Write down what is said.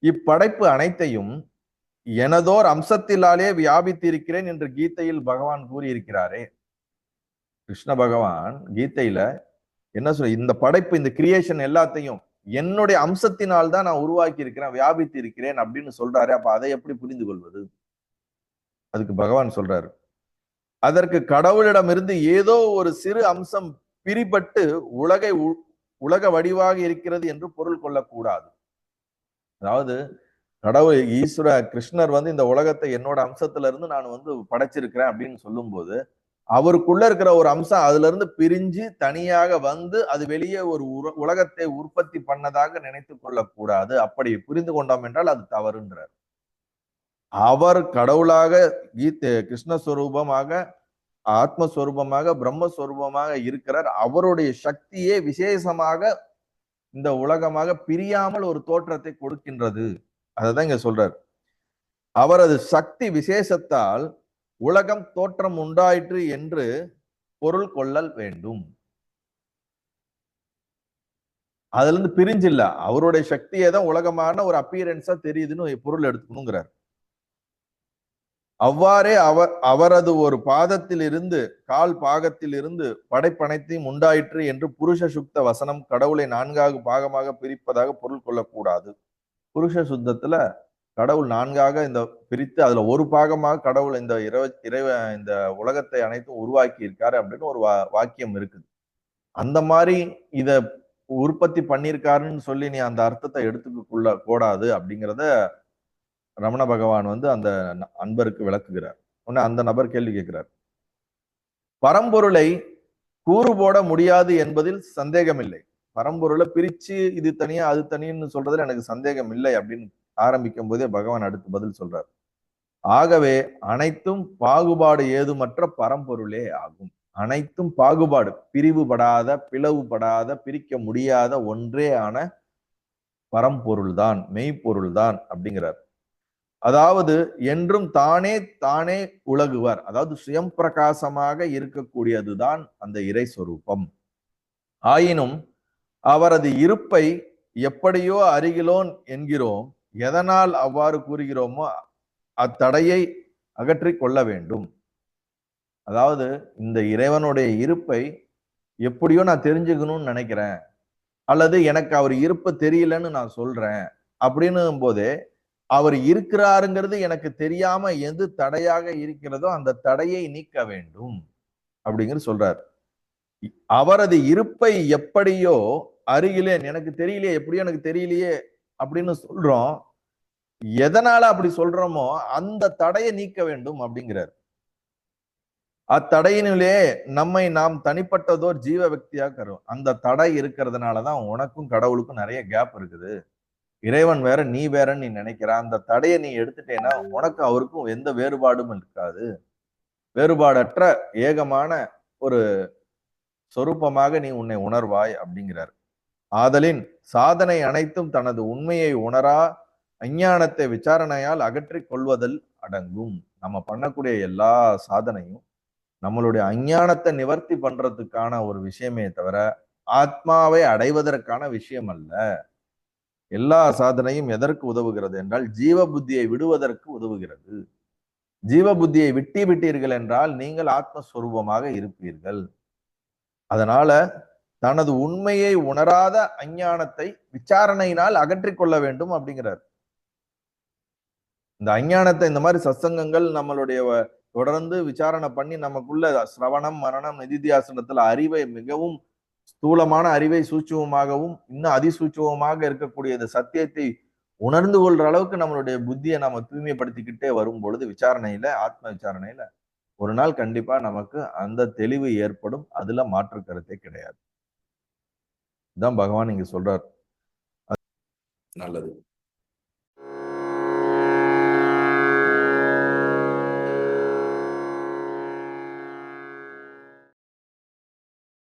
இப்படைப்பு அனைத்தையும் எனதோர் அம்சத்திலாலே வியாபித்திருக்கிறேன் என்று கீதையில் பகவான் கூறியிருக்கிறாரே. கிருஷ்ண பகவான் கீதையில என்ன சொல்ற, இந்த படைப்பு, இந்த கிரியேஷன் எல்லாத்தையும் என்னுடைய அம்சத்தினால் தான் நான் உருவாக்கி இருக்கிறேன், வியாபித்து இருக்கிறேன் அப்படின்னு சொல்றாரு. அப்ப அதை எப்படி புரிந்து கொள்வது? அதுக்கு பகவான் சொல்றாரு, அதற்கு கடவுளிடமிருந்து ஏதோ ஒரு சிறு அம்சம் பிரிபட்டு உலக வடிவாக இருக்கிறது என்று பொருள் கொள்ளக்கூடாது. அதாவது கடவுள் ஈஸ்வர கிருஷ்ணர் இந்த உலகத்தை என்னோட அம்சத்துல இருந்து நான் படைச்சிருக்கிறேன் அப்படின்னு சொல்லும் போது, அவருக்குள்ள இருக்கிற ஒரு அம்சம் அதுல இருந்து பிரிஞ்சு தனியாக அது வெளியே ஒரு உலகத்தை உற்பத்தி பண்ணதாக நினைத்து கொள்ளக்கூடாது. அப்படி புரிந்து கொண்டோம் என்றால் அது தவறுன்றார். அவர் கடவுளாக கிருஷ்ணஸ்வரூபமாக, ஆத்மஸ்வரூபமாக, பிரம்மஸ்வரூபமாக இருக்கிறார். அவருடைய சக்தியே விசேஷமாக இந்த உலகமாக பிரியாமல் ஒரு தோற்றத்தை கொடுக்கின்றது. அததான் இங்க சொல்றார். அவரது சக்தி விசேஷத்தால் உலகம் தோற்றம் உண்டாயிற்று என்று பொருள் கொள்ளல் வேண்டும். அதுல இருந்து பிரிஞ்சு இல்ல, அவருடைய சக்தியே தான் உலகமான ஒரு அப்பியரன்ஸா தெரியுதுன்னு பொருள் எடுத்துக்கணுங்கிறார். அவ்வாறே அவரது ஒரு பாதத்தில் இருந்து, கால் பாகத்தில் இருந்து படைப்பனைத்தையும் உண்டாயிற்று என்று புருஷ சுத்த வசனம் கடவுளை 4 பாகமாக பிரிப்பதாக பொருள் கொள்ளக்கூடாது. புருஷ சுத்தத்துல கடவுள் 4 இந்த பிரித்து அதுல ஒரு பாகமாக கடவுள் இந்த இந்த உலகத்தை அனைத்தும் உருவாக்கி இருக்காரு அப்படின்னு ஒரு வாக்கியம் இருக்குது. அந்த மாதிரி இத உற்பத்தி பண்ணியிருக்காருன்னு சொல்லி நீ அந்த அர்த்தத்தை எடுத்துக்க கூடாது அப்படிங்கிறத ரமண பகவான் அந்த அன்பருக்கு விளக்குகிறார். உடனே அந்த நபர் கேள்வி கேட்கிறார், பரம்பொருளை கூறு போட முடியாது என்பதில் சந்தேகம் இல்லை. பரம்பொருளை பிரிச்சு இது தனியா அது தனின்னு சொல்றதுல எனக்கு சந்தேகம் இல்லை அப்படின்னு ஆரம்பிக்கும் போதே பகவான் அடுத்து பதில் சொல்றார். ஆகவே அனைத்தும் பாகுபாடு ஏதுமற்ற பரம்பொருளே ஆகும். அனைத்தும் பாகுபாடு, பிரிவுபடாத, பிளவுபடாத, பிரிக்க முடியாத ஒன்றே ஆன பரம்பொருள் தான், மெய்ப்பொருள் தான் அப்படிங்கிறார். அதாவது என்றும் தானே தானே உலகுவர், அதாவது சுயம் பிரகாசமாக இருக்கக்கூடியதுதான் அந்த இறை சொரூபம். ஆயினும் அவரது இருப்பை எப்படியோ அருகிலோன் என்கிறோம். எதனால் அவ்வாறு கூறுகிறோமோ அத்தடையை அகற்றிக் கொள்ள வேண்டும். அதாவது இந்த இறைவனுடைய இருப்பை எப்படியோ நான் தெரிஞ்சுக்கணும்னு நினைக்கிறேன், அல்லது எனக்கு அவர் இருப்பு தெரியலன்னு நான் சொல்றேன் அப்படின்னு போதே, அவர் இருக்கிறாருங்கிறது எனக்கு தெரியாம எது தடையாக இருக்கிறதோ அந்த தடையை நீக்க வேண்டும் அப்படிங்கிறது சொல்றார். அவரது இருப்பை எப்படியோ அருகிலே, எனக்கு தெரியலையே, எப்படியோ எனக்கு தெரியலையே அப்படின்னு சொல்றோம். எதனால அப்படி சொல்றோமோ அந்த தடையை நீக்க வேண்டும் அப்படிங்கிறார். அத்தடையினிலே நம்மை நாம் தனிப்பட்டதோர் ஜீவ வக்தியாக கருவோம். அந்த தடை இருக்கிறதுனாலதான் உனக்கும் கடவுளுக்கும் நிறைய கேப் இருக்குது. இறைவன் வேற, நீ வேறன்னு நீ நினைக்கிற. அந்த தடையை நீ எடுத்துட்டேன்னா உனக்கு அவருக்கும் எந்த வேறுபாடும் இருக்காது. வேறுபாடற்ற ஏகமான ஒரு சொரூபமாக நீ உன்னை உணர்வாய் அப்படிங்கிறார். ஆதலின் சாதனை அனைத்தும் தனது உண்மையை உணரா அஞ்ஞானத்தை விசாரணையால் அகற்றிக் கொள்வதில் அடங்கும். நம்ம பண்ணக்கூடிய எல்லா சாதனையும் நம்மளுடைய அஞ்ஞானத்தை நிவர்த்தி பண்றதுக்கான ஒரு விஷயமே தவிர ஆத்மாவை அடைவதற்கான விஷயம் அல்ல. எல்லா சாதனையும் எதற்கு உதவுகிறது என்றால் ஜீவ புத்தியை விடுவதற்கு உதவுகிறது. ஜீவ புத்தியை விட்டீர்கள் என்றால் நீங்கள் ஆத்மஸ்வரூபமாக இருப்பீர்கள். அதனால தனது உண்மையை உணராத அஞ்ஞானத்தை விசாரணையினால் அகற்றிக் கொள்ள வேண்டும் அப்படிங்கிறார். இந்த அஞ்ஞானத்தை இந்த மாதிரி சத்சங்கங்கள் நம்மளுடைய தொடர்ந்து விசாரணை பண்ணி நமக்குள்ள சிரவணம், மரணம், நிதித்தியாசனத்துல அறிவை மிகவும் ஸ்தூலமான அறிவை சூட்சுமமாகவும் இன்னும் அதிசூட்சுமமாக இருக்கக்கூடிய இந்த சத்தியத்தை உணர்ந்து கொள்ற அளவுக்கு நம்மளுடைய புத்தியை நம்ம தூய்மைப்படுத்திக்கிட்டே வரும் பொழுது விசாரணையில, ஆத்ம விசாரணையில ஒரு நாள் கண்டிப்பா நமக்கு அந்த தெளிவு ஏற்படும். அதுல மாற்று கருத்தே கிடையாது. இதான் பகவான் இங்க சொல்றார். நல்லது.